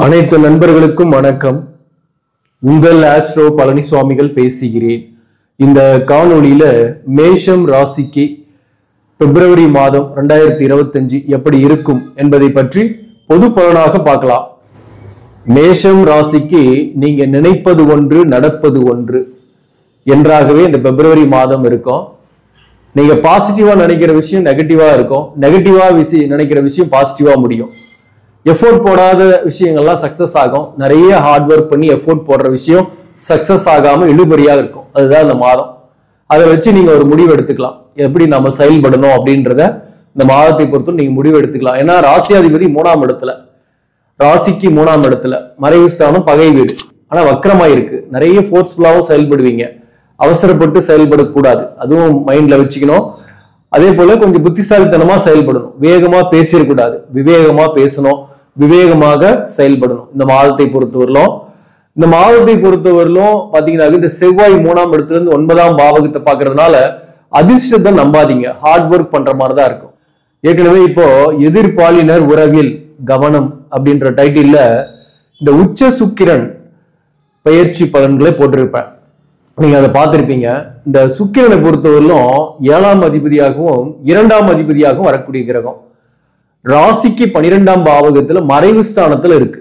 அனைத்து நண்பர்களுக்கும் வணக்கம். உங்கள் ஆஸ்ட்ரோ பழனிசுவாமிகள் பேசுகிறேன். இந்த காணொளியில மேஷம் ராசிக்கு பிப்ரவரி மாதம் 2025 எப்படி இருக்கும் என்பதை பற்றி பொது பலனாக பார்க்கலாம். மேஷம் ராசிக்கு நீங்க நினைப்பது ஒன்று நடப்பது ஒன்று என்றாகவே இந்த பிப்ரவரி மாதம் இருக்கும். நீங்க பாசிட்டிவா நினைக்கிற விஷயம் நெகட்டிவா இருக்கும், நெகட்டிவா நினைக்கிற விஷயம் பாசிட்டிவா முடியும். எஃபோர்ட் போடாத விஷயங்கள்லாம் சக்சஸ் ஆகும். நிறைய ஹார்ட் ஒர்க் பண்ணி எஃபோர்ட் போடுற விஷயம் சக்சஸ் ஆகாம இழுபறியாக இருக்கும். அதுதான் இந்த மாதம். அதை வச்சு நீங்க ஒரு முடிவு எடுத்துக்கலாம், எப்படி நம்ம செயல்படணும் அப்படின்றத இந்த மாதத்தை பொறுத்தும் நீங்க முடிவு எடுத்துக்கலாம். ஏன்னா ராசியாதிபதி 3ஆம் இடத்துல, ராசிக்கு 3ஆம் இடத்துல மறைவு ஸ்தானம் பகை வீடு, ஆனா வக்கரமா இருக்கு. நிறைய ஃபோர்ஸ்ஃபுல்லாவும் செயல்படுவீங்க, அவசரப்பட்டு செயல்படக்கூடாது, அதுவும் மைண்ட்ல வச்சுக்கணும். அதே போல கொஞ்சம் புத்திசாலித்தனமா செயல்படணும், வேகமா பேசிடக்கூடாது, விவேகமா பேசணும், விவேகமாக செயல்படணும். இந்த மாதத்தை பொறுத்தவரையிலும் பாத்தீங்கன்னா இந்த செவ்வாய் 3ஆம் இடத்துல இருந்து 9ஆம் பாவகத்தை பாக்குறதுனால அதிர்ஷ்டத்தை நம்பாதீங்க, ஹார்ட் ஒர்க் பண்ற மாதிரிதான் இருக்கும். ஏற்கனவே இப்போ எதிர்பாலினர் உறவில் கவனம் அப்படின்ற டைட்டில்ல இந்த உச்ச சுக்கிரன் பயிற்சி பலன்களை போட்டிருப்பேன், நீங்க அதை பார்த்திருப்பீங்க. இந்த சுக்கிரனை பொறுத்தவரையிலும் 7ஆம் அதிபதியாகவும் 2ஆம் அதிபதியாகவும் வரக்கூடிய கிரகம். ராசிக்கு 12ஆம் பாவகத்துல மறைவு ஸ்தானத்துல இருக்கு,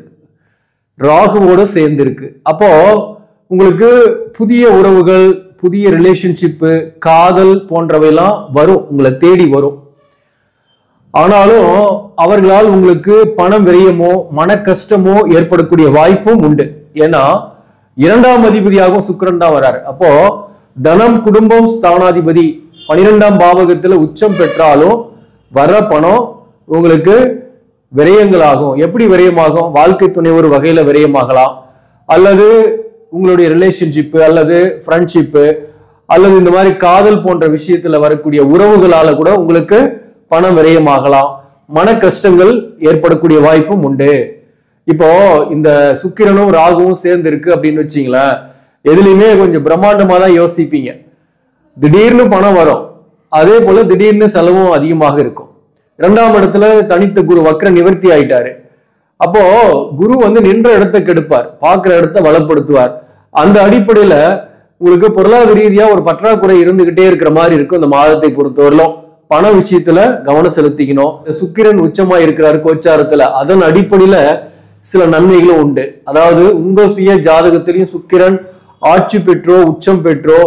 ராகுவோட சேர்ந்து இருக்கு. அப்போ உங்களுக்கு புதிய உறவுகள், புதிய ரிலேஷன்ஷிப்பு, காதல் போன்றவையெல்லாம் வரும், உங்களை தேடி வரும். ஆனாலும் அவர்களால் உங்களுக்கு பணம் விரயமோ மன கஷ்டமோ ஏற்படக்கூடிய வாய்ப்பும் உண்டு. ஏன்னா 2ஆம் அதிபதியாகவும் சுக்கிரன் தான் வராரு. அப்போ தனம் குடும்பம் ஸ்தானாதிபதி 12ஆம் பாவகத்துல உச்சம் பெற்றாலும் வர பணம் உங்களுக்கு விரயங்களாகும். எப்படி விரயமாகும்? வாழ்க்கை துணை ஒரு வகையில விரயமாகலாம், அல்லது உங்களுடைய ரிலேஷன்ஷிப்பு அல்லது ஃப்ரெண்ட்ஷிப்பு அல்லது இந்த மாதிரி காதல் போன்ற விஷயத்துல வரக்கூடிய உறவுகளால கூட உங்களுக்கு பணம் விரயமாகலாம், மன கஷ்டங்கள் ஏற்படக்கூடிய வாய்ப்பும் உண்டு. இப்போ இந்த சுக்கிரனும் ராகுவும் சேர்ந்து இருக்கு அப்படின்னு வச்சீங்களேன், எதுலையுமே கொஞ்சம் பிரம்மாண்டமா தான் யோசிப்பீங்க. திடீர்னு பணம் வரும், அதே போல திடீர்னு செலவும் அதிகமாக இருக்கும். 2ஆம் இடத்துல தனித்த குரு வக்ர நிவர்த்தி ஆயிட்டாரு. அப்போ குரு நின்ற இடத்தை கெடுப்பார், பார்க்கிற இடத்தை வளப்படுத்துவார். அந்த அடிப்படையில உங்களுக்கு பொருளாதார ரீதியா ஒரு பற்றாக்குறை இருந்துகிட்டே இருக்கிற மாதிரி இருக்கும். இந்த மாதத்தை பொறுத்தவரையிலும் பண விஷயத்துல கவனம் செலுத்திக்கணும். சுக்கிரன் உச்சமா இருக்கிறாரு கோச்சாரத்துல, அதன் அடிப்படையில சில நன்மைகளும் உண்டு. அதாவது உங்க சுய ஜாதகத்திலையும் சுக்கிரன் ஆட்சி பெற்றோ உச்சம் பெற்றோ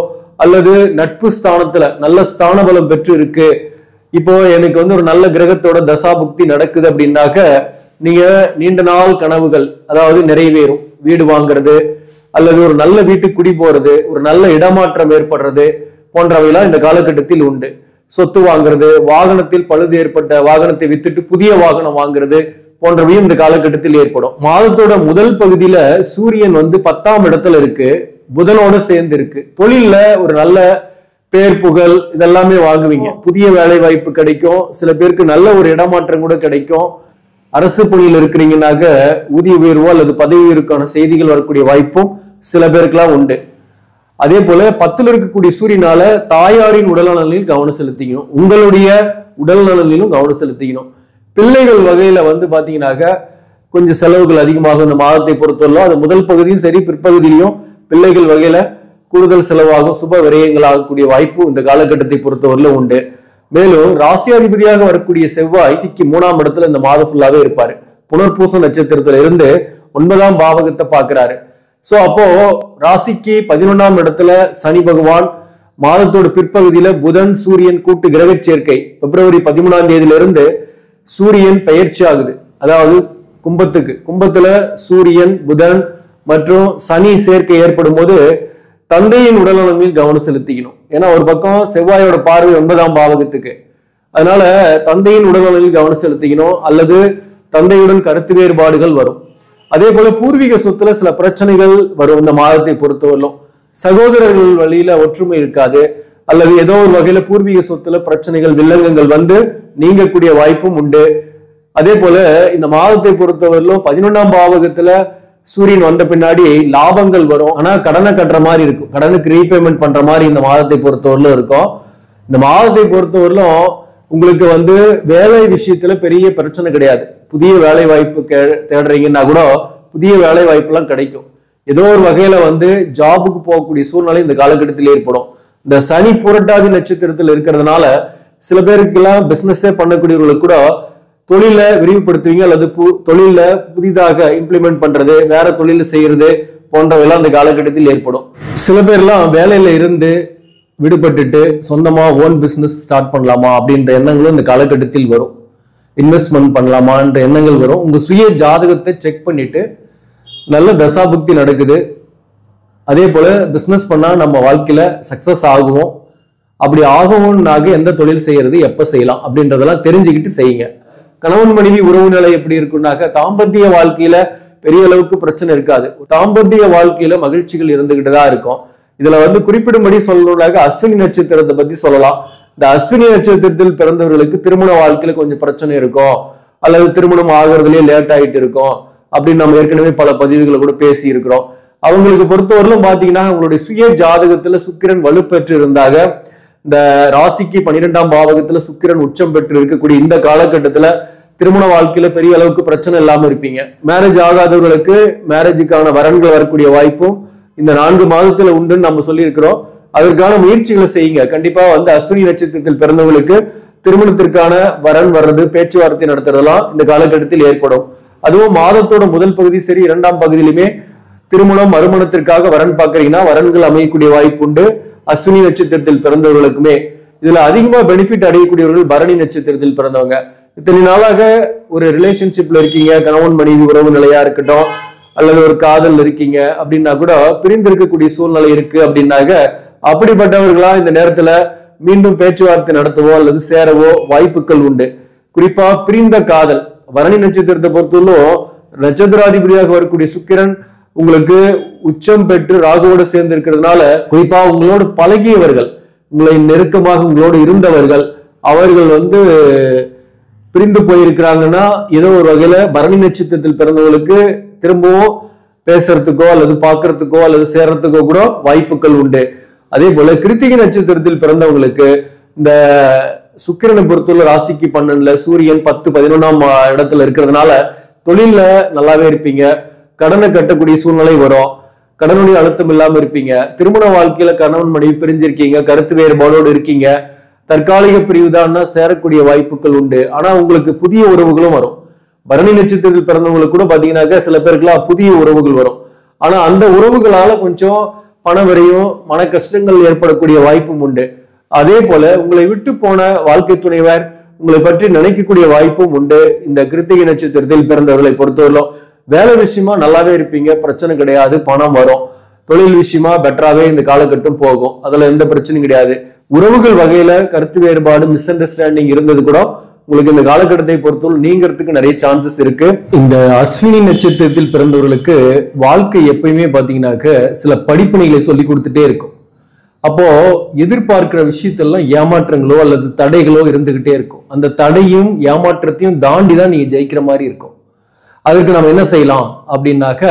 அல்லது நட்பு ஸ்தானத்துல நல்ல ஸ்தான பலம் பெற்று இருக்கு, இப்போ எனக்கு ஒரு நல்ல கிரகத்தோட தசாபுக்தி நடக்குது அப்படின்னாக்க நீங்க நீண்ட நாள் கனவுகள் அதாவது நிறைவேறும். வீடு வாங்குறது அல்லது ஒரு நல்ல வீட்டுக்கு குடி போறது, ஒரு நல்ல இடமாற்றம் ஏற்படுறது போன்றவையெல்லாம் இந்த காலகட்டத்தில் உண்டு. சொத்து வாங்குறது, வாகனத்தில் பழுது ஏற்பட்ட வாகனத்தை வித்துட்டு புதிய வாகனம் வாங்குறது போன்றவையும் இந்த காலகட்டத்தில் ஏற்படும். மாதத்தோட முதல் பகுதியில சூரியன் 10ஆம் இடத்துல இருக்கு, புதனோட சேர்ந்து இருக்கு. தொழில்ல ஒரு நல்ல பேர் புகழ் இதெல்லாமே வாங்குவீங்க, புதிய வேலை வாய்ப்பு கிடைக்கும், சில பேருக்கு நல்ல ஒரு இடமாற்றம் கூட கிடைக்கும். அரசு பணியில் இருக்கிறீங்கன்னாக்க ஊதிய உயர்வோ அல்லது பதவி உயர்வுக்கான செய்திகள் வரக்கூடிய வாய்ப்பும் சில பேருக்குலாம் உண்டு. அதே போல 10ல் இருக்கக்கூடிய சூரியனால தாயாரின் உடல் நலனில் கவனம் செலுத்திக்கணும், உங்களுடைய உடல் நலனிலும் கவனம் செலுத்திக்கணும். பிள்ளைகள் வகையில பாத்தீங்கன்னாக்க கொஞ்சம் செலவுகள் அதிகமாகும் இந்த மாதத்தை பொறுத்தவரைக்கும். அது முதல் பகுதியும் சரி பிற்பகுதியிலையும் பிள்ளைகள் வகையில கூடுதல் செலவாகும், சுப விரயங்கள் ஆகக்கூடிய வாய்ப்பு இந்த காலகட்டத்தை பொறுத்தவரையில உண்டு. மேலும் ராசியாதிபதியாக வரக்கூடிய செவ்வாய் 3ஆம் இடத்துல இந்த மாதம் ஃபுல்லாவே இருப்பாரு. புனர்பூசம் நட்சத்திரத்துல இருந்து 9ஆம் பாவகத்தை பாக்குறாரு. சோ அப்போ ராசிக்கு 11ஆம் இடத்துல சனி பகவான், மாதத்தோட பிற்பகுதியில புதன் சூரியன் கூட்டு கிரக சேர்க்கை பிப்ரவரி 13ஆம் தேதியிலிருந்து சூரியன் பயிற்சி ஆகுது. அதாவது கும்பத்துல சூரியன் புதன் மற்றும் சனி சேர்க்கை ஏற்படும் போது தந்தையின் உடல்நலனில் கவனம் செலுத்திக்கணும். ஏன்னா ஒரு பக்கம் செவ்வாயோட பார்வை 9ஆம் பாவகத்துக்கு, அதனால தந்தையின் உடல்நலனில் கவனம் செலுத்திக்கணும், அல்லது தந்தையுடன் கருத்து வேறுபாடுகள் வரும். அதே போல பூர்வீக சொத்துல சில பிரச்சனைகள் வரும் இந்த மாதத்தை பொறுத்தவரையிலும். சகோதரர்கள் வழியில ஒற்றுமை இருக்காது, அல்லது ஏதோ ஒரு வகையில பூர்வீக சொத்துல பிரச்சனைகள் வில்லங்கங்கள் நீங்கக்கூடிய வாய்ப்பும் உண்டு. அதே போல இந்த மாதத்தை பொறுத்தவரையிலும் 11ஆம் பாவகத்துல சூரியன் வந்த பின்னாடி லாபங்கள் வரும், ஆனா கடனை கட்டுற மாதிரி இருக்கும், கடனுக்கு ரீபேமெண்ட் பண்ற மாதிரி இந்த மாதத்தை பொறுத்தவரையிலும் இருக்கும். இந்த மாதத்தை பொறுத்தவரையிலும் உங்களுக்கு வேலை விஷயத்துல பெரிய பிரச்சனை கிடையாது. புதிய வேலை வாய்ப்பு தேடுறீங்கன்னா கூட புதிய வேலை வாய்ப்புலாம் கிடைக்கும். ஏதோ ஒரு வகையில வந்து ஜாபுக்கு போகக்கூடிய சூழ்நிலை இந்த காலகட்டத்தில் ஏற்படும். இந்த சனி புரட்டாதி நட்சத்திரத்தில் இருக்கிறதுனால சில பேருக்கெல்லாம் பிசினஸே பண்ணக்கூடியவர்களுக்கு கூட தொழில விரிவுபடுத்துவீங்க, அல்லது தொழில புதிதாக இம்ப்ளிமெண்ட் பண்றது, வேற தொழில செய்யறது போன்றவெல்லாம் அந்த காலகட்டத்தில் ஏற்படும். சில பேர்லாம் வேலையில இருந்து விடுபட்டுட்டு சொந்தமா ஓன் பிசினஸ் ஸ்டார்ட் பண்ணலாமா அப்படின்ற எண்ணங்களும் இந்த காலகட்டத்தில் வரும். இன்வெஸ்ட்மெண்ட் பண்ணலாமான்ற எண்ணங்கள் வரும். உங்க சுய ஜாதகத்தை செக் பண்ணிட்டு நல்ல தசாபுக்தி நடக்குது, அதே போல பிசினஸ் பண்ணா நம்ம வாழ்க்கையில சக்சஸ் ஆகுவோம், அப்படி ஆகும்னாக எந்த தொழில் செய்யறது, எப்ப செய்யலாம் அப்படின்றதெல்லாம் தெரிஞ்சுக்கிட்டு செய்யுங்க. கணவன் மனைவி உறவு நிலை எப்படி இருக்குன்னாக்க தாம்பத்திய வாழ்க்கையில பெரிய அளவுக்கு பிரச்சனை இருக்காது. தாம்பத்திய வாழ்க்கையில மகிழ்ச்சிகள் இருந்துகிட்டு தான் இருக்கும். இதுல வந்து குறிப்பிடும்படி சொல்லணும்னாக்க அஸ்வினி நட்சத்திரத்தை பத்தி சொல்லலாம். இந்த அஸ்வினி நட்சத்திரத்தில் பிறந்தவர்களுக்கு திருமண வாழ்க்கையில கொஞ்சம் பிரச்சனை இருக்கும், அல்லது திருமணம் ஆகுறதுலயே லேட் ஆயிட்டு இருக்கும் அப்படின்னு நம்ம ஏற்கனவே பல பதிவுகளை கூட பேசி இருக்கிறோம். அவங்களுக்கு பொறுத்தவரையிலும் பாத்தீங்கன்னா அவங்களுடைய சுய ஜாதகத்துல சுக்கிரன் வலுப்பெற்று இருந்தாங்க, இந்த ராசிக்கு 12ஆம் பாவகத்துல சுக்கிரன் உச்சம் பெற்று இருக்கக்கூடிய இந்த காலகட்டத்துல திருமண வாழ்க்கையில பெரிய அளவுக்கு பிரச்சனை இல்லாம இருப்பீங்க. மேரேஜ் ஆகாதவர்களுக்கு மேரேஜுக்கான வரன்கள் வரக்கூடிய வாய்ப்பும் இந்த 4 மாதத்துல உண்டுன்னு நம்ம சொல்லி இருக்கிறோம். அதற்கான முயற்சிகளை செய்யுங்க. கண்டிப்பா வந்து அஸ்வினி நட்சத்திரத்தில் பிறந்தவங்களுக்கு திருமணத்திற்கான வரன் வர்றது, பேச்சுவார்த்தை நடத்துறதெல்லாம் இந்த காலகட்டத்தில் ஏற்படும். அதுவும் மாதத்தோட முதல் பகுதி சரி 2ஆம் பகுதியிலுமே திருமணம் மறுமணத்திற்காக வரன் பாக்குறீங்கன்னா வரன்கள் அமையக்கூடிய வாய்ப்பு உண்டு அஸ்வினி நட்சத்திரத்தில் பிறந்தவர்களுக்குமே. இதுல அதிகமா பெனிஃபிட் அடையக்கூடியவர்கள் பரணி நட்சத்திரத்தில் பிறந்தவங்க. இத்தனை நாளாக ஒரு ரிலேஷன்ஷிப்ல இருக்கீங்க, கணவன் மனைவி உறவு நிலையா இருக்கட்டும், அல்லது ஒரு காதல் இருக்கீங்க அப்படின்னா கூட பிரிந்து இருக்கக்கூடிய சூழ்நிலை இருக்கு அப்படின்னாக்க அப்படிப்பட்டவர்களா இந்த நேரத்துல மீண்டும் பேச்சுவார்த்தை நடத்தவோ அல்லது சேரவோ வாய்ப்புகள் உண்டு. குறிப்பா பிரிந்த காதல், பரணி நட்சத்திரத்தை பொறுத்தவரைக்கும் நட்சத்திராதிபதியாக வரக்கூடிய சுக்கிரன் உங்களுக்கு உச்சம் பெற்று ராகுவோட சேர்ந்து இருக்கிறதுனால குறிப்பா உங்களோடு பழகியவர்கள், உங்களை நெருக்கமாக உங்களோடு இருந்தவர்கள், அவர்கள் வந்து பிரிந்து போயிருக்கிறாங்கன்னா ஏதோ ஒரு வகையில பரணி நட்சத்திரத்தில் பிறந்தவர்களுக்கு திரும்பவும் பேசுறதுக்கோ அல்லது பார்க்கறதுக்கோ அல்லது சேர்றதுக்கோ கூட வாய்ப்புகள் உண்டு. அதே போல கிருத்திகை நட்சத்திரத்தில் பிறந்தவங்களுக்கு இந்த சுக்கிரனை பொறுத்துள்ள ராசிக்கு 12ல சூரியன் 10, 11ஆம் இடத்துல இருக்கிறதுனால தொழில்ல நல்லாவே இருப்பீங்க. கடனை கட்டக்கூடிய சூழ்நிலை வரும், கடனுடைய அழுத்தம் இல்லாம இருப்பீங்க. திருமண வாழ்க்கையில கணவன் மனைவி பிரிஞ்சிருக்கீங்க, கருத்து வேறுபாடோடு இருக்கீங்க, தற்காலிக பிரிவுதான்னா சேரக்கூடிய வாய்ப்புகள் உண்டு. ஆனா உங்களுக்கு புதிய உறவுகளும் வரும். பரணி நட்சத்திரத்தில் பிறந்தவங்களுக்கு கூட பாத்தீங்கன்னாக்க சில பேருக்குலாம் புதிய உறவுகள் வரும். ஆனா அந்த உறவுகளால கொஞ்சம் பணவரையும் மன கஷ்டங்கள் ஏற்படக்கூடிய வாய்ப்பும் உண்டு. அதே போல உங்களை விட்டு போன வாழ்க்கை துணைவர் உங்களை பற்றி நினைக்கக்கூடிய வாய்ப்பும் உண்டு. இந்த கிருத்திகை நட்சத்திரத்தில் பிறந்தவர்களை பொறுத்தவரையிலும் வேலை விஷயமா நல்லாவே இருப்பீங்க, பிரச்சனை கிடையாது, பணம் வரும். தொழில் விஷயமா பெட்டராகவே இந்த காலகட்டம் போகும், அதுல எந்த பிரச்சனையும் கிடையாது. உறவுகள் வகையில கருத்து வேறுபாடு, மிஸ் அண்டர்ஸ்டாண்டிங் இருந்தது கூட உங்களுக்கு இந்த காலகட்டத்தை பொறுத்தவரை நீங்கிறதுக்கு நிறைய சான்சஸ் இருக்கு. இந்த அஸ்வினி நட்சத்திரத்தில் பிறந்தவர்களுக்கு வாழ்க்கை எப்பயுமே பாத்தீங்கன்னாக்க சில படிப்பினைகளை சொல்லி கொடுத்துட்டே இருக்கும். அப்போ எதிர்பார்க்கிற விஷயத்தெல்லாம் ஏமாற்றங்களோ அல்லது தடைகளோ இருந்துகிட்டே இருக்கும். அந்த தடையும் ஏமாற்றத்தையும் தாண்டி தான் நீங்க ஜெயிக்கிற மாதிரி இருக்கும். அதற்கு நம்ம என்ன செய்யலாம் அப்படின்னாக்க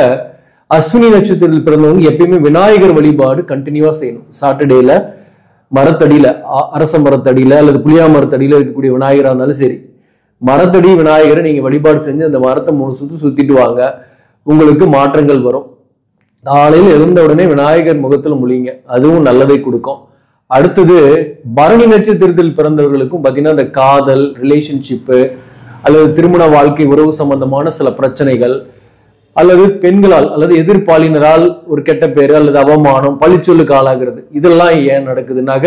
அஸ்வினி நட்சத்திரத்தில் பிறந்தவங்க எப்பயுமே விநாயகர் வழிபாடு கண்டினியூவா செய்யணும். சாட்டர்டேல மரத்தடியில, அரச மரத்தடியில அல்லது புளியா மரத்தடியில இருக்கக்கூடிய விநாயகரா இருந்தாலும் சரி, மரத்தடி விநாயகரை நீங்க வழிபாடு செஞ்சு அந்த மரத்தை 3 சுத்து சுத்திட்டு வாங்க, உங்களுக்கு மாற்றங்கள் வரும். காலையில் எழுந்த உடனே விநாயகர் முகத்துல முழிங்க, அதுவும் நல்லதை கொடுக்கும். அடுத்தது பரணி நட்சத்திரத்தில் பிறந்தவர்களுக்கும் பாத்தீங்கன்னா இந்த காதல், ரிலேஷன்ஷிப்பு அல்லது திருமண வாழ்க்கை உறவு சம்பந்தமான சில பிரச்சனைகள், அல்லது பெண்களால் அல்லது எதிர்பாலினரால் ஒரு கெட்ட பேரு அல்லது அவமானம், பழிச்சொல்லுக்கு ஆளாகிறது, இதெல்லாம் ஏன் நடக்குதுன்னாக்க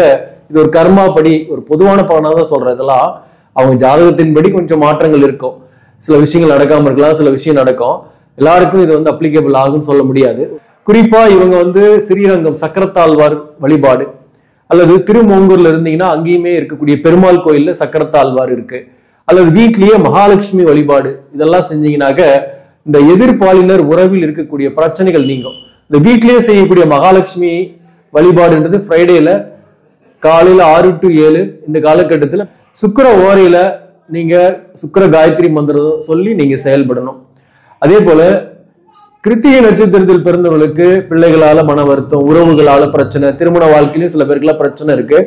இது ஒரு கர்மா படி, ஒரு பொதுவான பலனாக தான் சொல்றேன். இதெல்லாம் அவங்க ஜாதகத்தின்படி கொஞ்சம் மாற்றங்கள் இருக்கும். சில விஷயங்கள் நடக்காம இருக்கலாம், சில விஷயம் நடக்கும். எல்லாருக்கும் இது வந்து அப்ளிகபிள் ஆகுன்னு சொல்ல முடியாது. குறிப்பா இவங்க வந்து ஸ்ரீரங்கம் சக்கரத்தாழ்வார் வழிபாடு அல்லது திருமோங்கூர்ல இருந்தீங்கன்னா அங்கேயுமே இருக்கக்கூடிய பெருமாள் கோயில்ல சக்கரத்தாழ்வார் இருக்கு, அல்லது வீட்லயே மகாலட்சுமி வழிபாடு, இதெல்லாம் செஞ்சீங்கன்னாக்க இந்த எதிர்பாலினர் உறவில் இருக்கக்கூடிய பிரச்சனைகள் நீங்கும். இந்த வீட்லயே செய்யக்கூடிய மகாலட்சுமி வழிபாடுன்றது ஃப்ரைடேல காலையில 6 to 7 இந்த காலகட்டத்துல சுக்கிர ஓரையில நீங்க சுக்கிர காயத்ரி மந்திரம் சொல்லி நீங்க செயல்படணும். அதே போல கிருத்திகை நட்சத்திரத்தில் பிறந்தவர்களுக்கு பிள்ளைகளால மன வருத்தம், உறவுகளால பிரச்சனை, திருமண வாழ்க்கையிலும் சில பேருக்குலாம் பிரச்சனை இருக்கு.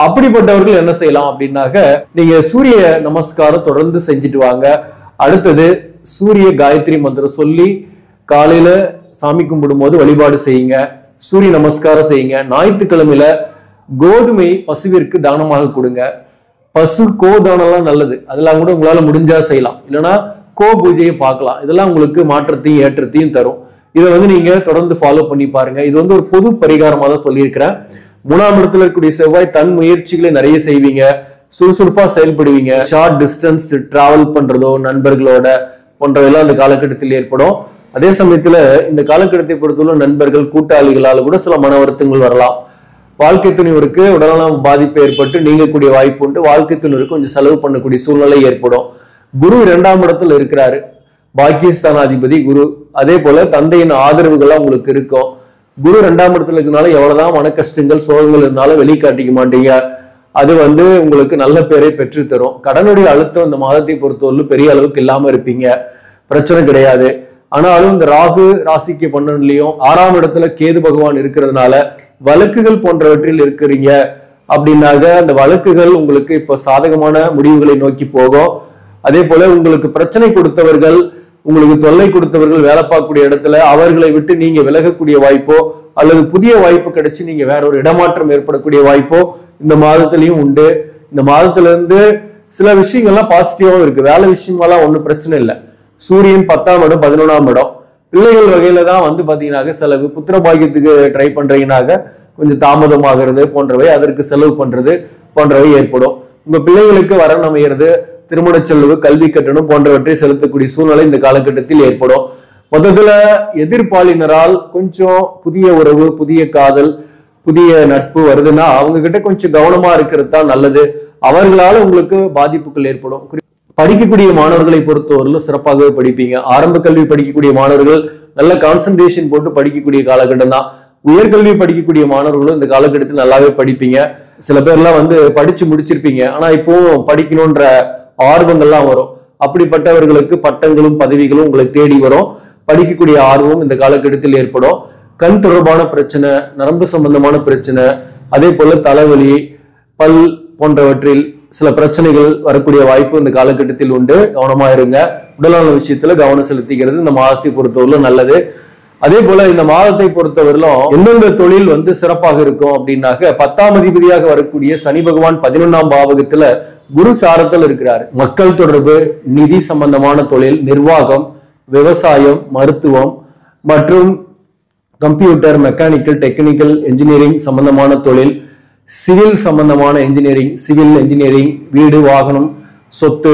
அப்படிப்பட்டவர்கள் என்ன செய்யலாம் அப்படின்னாக்க நீங்க சூரிய நமஸ்காரம் தொடர்ந்து செஞ்சுட்டு வாங்க. அடுத்தது சூரிய காயத்ரி மந்திரம் சொல்லி காலையில சாமி கும்பிடும் போது வழிபாடு செய்யுங்க, சூரிய நமஸ்காரம் செய்யுங்க. ஞாயிற்றுக்கிழமையில கோதுமை பசுவிற்கு தானமாக கொடுங்க. பசு கோ தானம்லாம் நல்லது, அதெல்லாம் கூட உங்களால முடிஞ்சா செய்யலாம். இல்லைன்னா கோ பூஜையை பார்க்கலாம். இதெல்லாம் உங்களுக்கு மாற்றத்தையும் ஏற்றத்தையும் தரும். இதை நீங்க தொடர்ந்து ஃபாலோ பண்ணி பாருங்க. இது ஒரு பொது பரிகாரமாக தான் சொல்லியிருக்கிறேன். 3ஆம் இடத்துல இருக்கக்கூடிய செவ்வாய் தன் முயற்சிகளை நிறைய செய்வீங்க, சுறுசுறுப்பா செயல்படுவீங்க. ஷார்ட் டிஸ்டன்ஸ் டிராவல் பண்றதோ நண்பர்களோட போன்றவெல்லாம் அந்த காலகட்டத்தில் ஏற்படும். அதே சமயத்துல இந்த காலகட்டத்தை பொறுத்துள்ள நண்பர்கள் கூட்டாளிகளால கூட சில மன வருத்தங்கள் வரலாம். வாழ்க்கை துணிவருக்கு உடல்நலம் பாதிப்பு ஏற்பட்டு நீங்கக்கூடிய வாய்ப்பு உண்டு. வாழ்க்கை துணிவருக்கு கொஞ்சம் செலவு பண்ணக்கூடிய சூழ்நிலை ஏற்படும். குரு 2ஆம் இடத்துல இருக்கிறாரு, பாக்கியஸ்தானாதிபதி குரு. அதே போல தந்தையின் ஆதரவுகள்லாம் உங்களுக்கு இருக்கும். குரு 2ஆம் இடத்துல இருக்கனால எவ்வளவுதான் மன கஷ்டங்கள் சோகங்கள் இருந்தாலும் வெளிக்காட்டிக்க மாட்டீங்க. அது உங்களுக்கு நல்ல பேரை பெற்று தரும். கடனுடைய அழுத்தம் இந்த மாதத்தை பொறுத்தவரை பெரிய அளவுக்கு இல்லாம இருப்பீங்க, பிரச்சனை கிடையாது. ஆனாலும் இந்த ராகு ராசிக்கு 12லயும் 6ஆம் இடத்துல கேது பகவான் இருக்கிறதுனால வழக்குகள் போன்றவற்றில் இருக்கிறீங்க அப்படின்னாக அந்த வழக்குகள் உங்களுக்கு இப்ப சாதகமான முடிவுகளை நோக்கி போகும். அதே போல உங்களுக்கு பிரச்சனை கொடுத்தவர்கள், உங்களுக்கு தொல்லை கொடுத்தவர்கள் வேலை பார்க்கக்கூடிய இடத்துல அவர்களை விட்டு நீங்க விலகக்கூடிய வாய்ப்போ அல்லது புதிய வாய்ப்பு கிடைச்சு நீங்க வேற ஒரு இடமாற்றம் ஏற்படக்கூடிய வாய்ப்போ இந்த மாதத்திலையும் உண்டு. இந்த மாதத்துல இருந்து சில விஷயங்கள்லாம் பாசிட்டிவாவும் இருக்கு. வேலை விஷயமெல்லாம் ஒன்றும் பிரச்சனை இல்லை. சூரியன் 10ஆம் இடம் 11ஆம் இடம். பிள்ளைகள் வகையில தான் பாத்தீங்கன்னாக்க செலவு. புத்திர பாக்கியத்துக்கு ட்ரை பண்றீங்கன்னாக்க கொஞ்சம் தாமதமாகிறது போன்றவை, அதற்கு செலவு பண்றது போன்றவை ஏற்படும். உங்க பிள்ளைகளுக்கு வரன் அமைகிறது, திருமண செலவு, கல்வி கட்டணம் போன்றவற்றை செலுத்தக்கூடிய சூழ்நிலை இந்த காலகட்டத்தில் ஏற்படும். மொத்தத்துல எதிர்பாலினரால் கொஞ்சம் புதிய உறவு, புதிய காதல், புதிய நட்பு வருதுன்னா அவங்க கிட்ட கொஞ்சம் கவனமா இருக்கிறது தான் நல்லது. அவர்களால உங்களுக்கு பாதிப்புகள் ஏற்படும். படிக்கக்கூடிய மாணவர்களை பொறுத்தவரையிலும் சிறப்பாகவே படிப்பீங்க. ஆரம்ப கல்வி படிக்கக்கூடிய மாணவர்கள் நல்ல கான்சன்ட்ரேஷன் போட்டு படிக்கக்கூடிய காலகட்டம் தான். உயர்கல்வி படிக்கக்கூடிய மாணவர்களும் இந்த காலகட்டத்தில் நல்லாவே படிப்பீங்க. சில பேர்லாம் படிச்சு முடிச்சிருப்பீங்க, ஆனா இப்போ படிக்கணும்ன்ற ஆர்வங்கள்லாம் வரும். அப்படிப்பட்டவர்களுக்கு பட்டங்களும் பதவிகளும் உங்களை தேடி வரும். படிக்கக்கூடிய ஆர்வம் இந்த காலகட்டத்தில் ஏற்படும். கண் தொடர்பான பிரச்சனை, நரம்பு சம்பந்தமான பிரச்சனை, அதே போல தலைவலி, பல் போன்றவற்றில் சில பிரச்சனைகள் வரக்கூடிய வாய்ப்பு இந்த காலகட்டத்தில் உண்டு. கவனமா இருங்க. உடல்நல விஷயத்துல கவனம் செலுத்திக்கிறது இந்த மாதத்தை பொறுத்தவரையிலும் நல்லது. அதே போல இந்த மாதத்தை பொறுத்தவரையிலும் எந்தெந்த தொழில் சிறப்பாக இருக்கும் அப்படின்னாக்க 10ஆம் அதிபதியாக வரக்கூடிய சனி பகவான் 11ஆம் பாவகத்துல குரு சாரத்தில் இருக்கிறார். மக்கள் தொடர்பு, நிதி சம்பந்தமான தொழில், நிர்வாகம், விவசாயம், மருத்துவம் மற்றும் கம்ப்யூட்டர், மெக்கானிக்கல், டெக்னிக்கல் இன்ஜினியரிங் சம்பந்தமான தொழில், சிவில் சம்பந்தமான இன்ஜினியரிங், சிவில் இன்ஜினியரிங், வீடு, வாகனம், சொத்து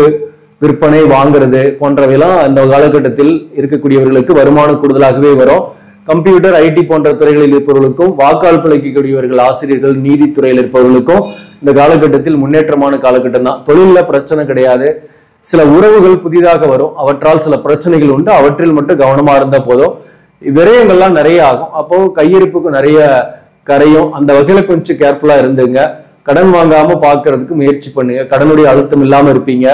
விற்பனை, வாங்குறது போன்றவையெல்லாம் அந்த காலகட்டத்தில் இருக்கக்கூடியவர்களுக்கு வருமானம் கூடுதலாகவே வரும். கம்ப்யூட்டர், ஐடி போன்ற துறைகளில் இருப்பவர்களுக்கும், வாக்காளர் பிழைக்கக்கூடியவர்கள், ஆசிரியர்கள், நீதித்துறையில் இருப்பவர்களுக்கும் இந்த காலகட்டத்தில் முன்னேற்றமான காலகட்டம் தான். தொழில பிரச்சனை கிடையாது. சில உறவுகள் புதிதாக வரும், அவற்றால் சில பிரச்சனைகள் உண்டு. அவற்றில் மட்டும் கவனமா இருந்தா போதும். விரயங்கள்லாம் நிறைய ஆகும். அப்போ கையிருப்புக்கு நிறைய கரையும். அந்த வகையில கொஞ்சம் கேர்ஃபுல்லா இருந்துங்க. கடன் வாங்காம பாக்குறதுக்கு முயற்சி பண்ணுங்க. கடனுடைய அழுத்தம் இல்லாம இருப்பீங்க.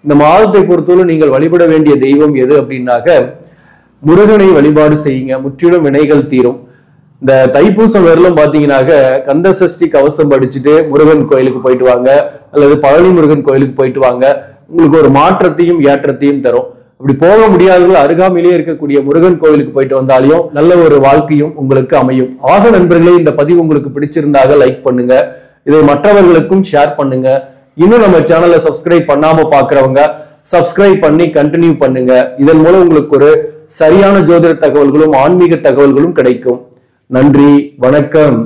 இந்த மாதத்தை பொறுத்தவரை நீங்கள் வழிபட வேண்டிய தெய்வம் எது அப்படின்னாக்க முருகனை வழிபாடு செய்யுங்க. முற்றிலும் வினைகள் தீரும். இந்த தைப்பூசம் வரலும் பாத்தீங்கன்னாக்க கந்த சஷ்டி கவசம் படிச்சுட்டு முருகன் கோயிலுக்கு போயிட்டு வாங்க, அல்லது பழனி முருகன் கோயிலுக்கு போயிட்டு வாங்க. உங்களுக்கு ஒரு மாற்றத்தையும் ஏற்றத்தையும் தரும். அப்படி போக முடியாதவர்கள் அருகாமையிலேயே இருக்கக்கூடிய முருகன் கோவிலுக்கு போயிட்டு வந்தாலையும் நல்ல ஒரு வாழ்க்கையும் உங்களுக்கு அமையும். ஆக நண்பர்களே, இந்த பதிவு உங்களுக்கு பிடிச்சிருந்தாக லைக் பண்ணுங்க, இதை மற்றவர்களுக்கும் ஷேர் பண்ணுங்க. இன்னும் நம்ம சேனலை சப்ஸ்கிரைப் பண்ணாம பாக்குறவங்க சப்ஸ்கிரைப் பண்ணி கண்டினியூ பண்ணுங்க. இதன் மூலம் உங்களுக்கு ஒரு சரியான ஜோதிட தகவல்களும் ஆன்மீக தகவல்களும் கிடைக்கும். நன்றி, வணக்கம்.